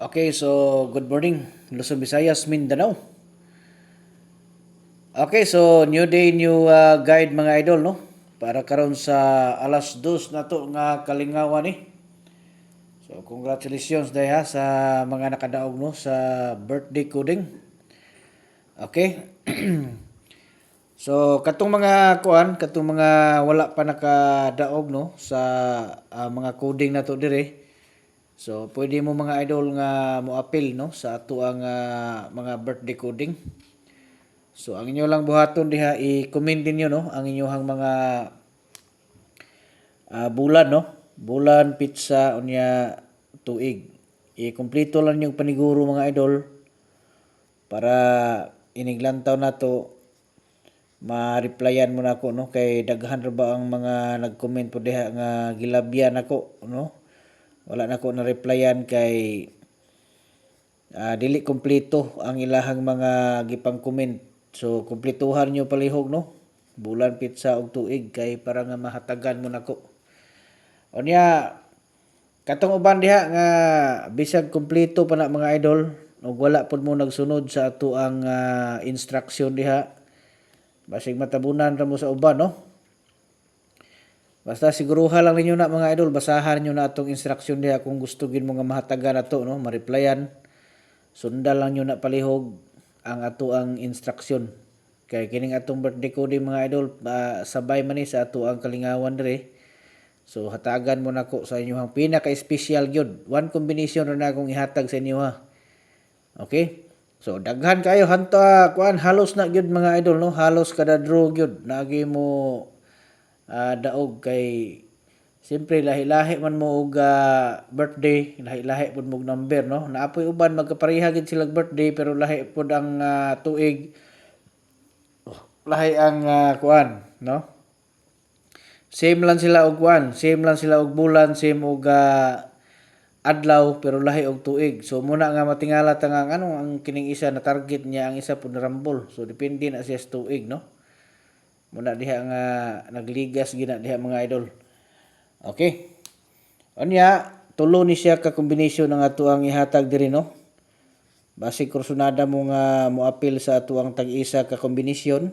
Okay, so good morning, Luzon, Visayas, Mindanao. Okay, so new day, new guide mga idol, no? Para karon sa alas 2 na to nga kalingawan ni. So congratulations day ha sa mga nakadaog no sa birthday coding. Okay. So katong mga kuan, katong mga wala pa nakadaog no sa mga coding na to dire. So pwede mo mga idol nga mo-appeal no sa ato ang mga birthday coding. So ang inyo lang buhaton diha i-comment ninyo no ang inyohang mga bulan no. Bulan, pizza unya tuig. I-kumpleto lang yung paniguro mga idol para iniglantaw nato ma-replyan mo nako no kay daghan ra ba ang mga nag-comment po diha nga gilabyan nako no. Wala nako na replyan kay dili kompleto ang ilahang mga gipang comment. So kumpletuhan nyo palihog no. Bulan, pizza ug tuig kay para nga mahatagan mo nako. Unya katong uban diha nga bisag kumpleto pa na mga idol ug wala pud mo nagsunod sa ato ang instruction diha. Basig matabunan ra mo sa uban no. Basta siguruha lang ninyo na mga idol, basahan nyo na atong instruction diha kung gusto gid mo nga mahatagan ato no, ma-replyan. Sundan lang nyo na palihog ang ato ang instruction. Kay kining atong birthday coding mga idol, sabay man ni sa ato ang kalingawan dire. So hatagan mo nako sa inyo ang pinaka-special gyud. One combination ra na akong ihatag sa inyo ha. Okay? So daghan kayo hanta kuan halos na gyud mga idol no, halos kada draw gyud naagi mo daog kay siyempre lahi-lahi man mo og birthday, lahi-lahi pud mo og number no. Naapoy uban magkapareha gid sila birthday pero lahi pud ang tuig. Lahi ang kuan no. Same lang sila og kuan, same lang sila og bulan, same og adlaw pero lahi og tuig. So muna nga matingala ta nga ano ang kining isa na target niya ang isa pud rambol. So depende na siya sa tuig no. Muna diha nga nagligas gina diha mga idol. Okay. Unya tulo ni siya ka kombinasyon ng ato ang ihatag diri no. Base kursunada mo nga mo-appeal sa ato ang tag-isa ka kombinasyon.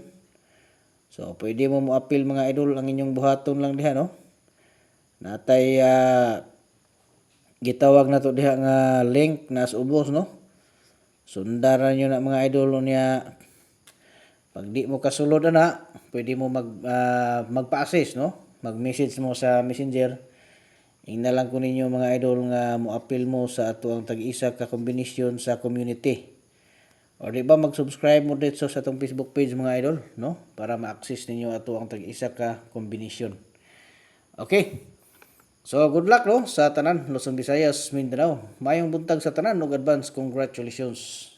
So pwede mo mo-appeal mga idol ang inyong buhaton lang diha no. Natay gitawag na to diha nga link nas ubos no. Sundaran nyo na mga idol niya. Pag di mo kasulod na, pwede mo magpa-assist no. Mag-message mo sa Messenger. Ingna lang ko ninyo mga idol nga mo-appeal mo sa ato ang tag-isa ka kombinasyon sa community. O di ba mag-subscribe mo dito sa atong Facebook page mga idol no para ma-access ninyo ato ang tag-isa ka kombinasyon. Okay. So good luck no sa tanan Luzon, Visayas, Mindanao. Mayong buntag sa tanan ug advance congratulations.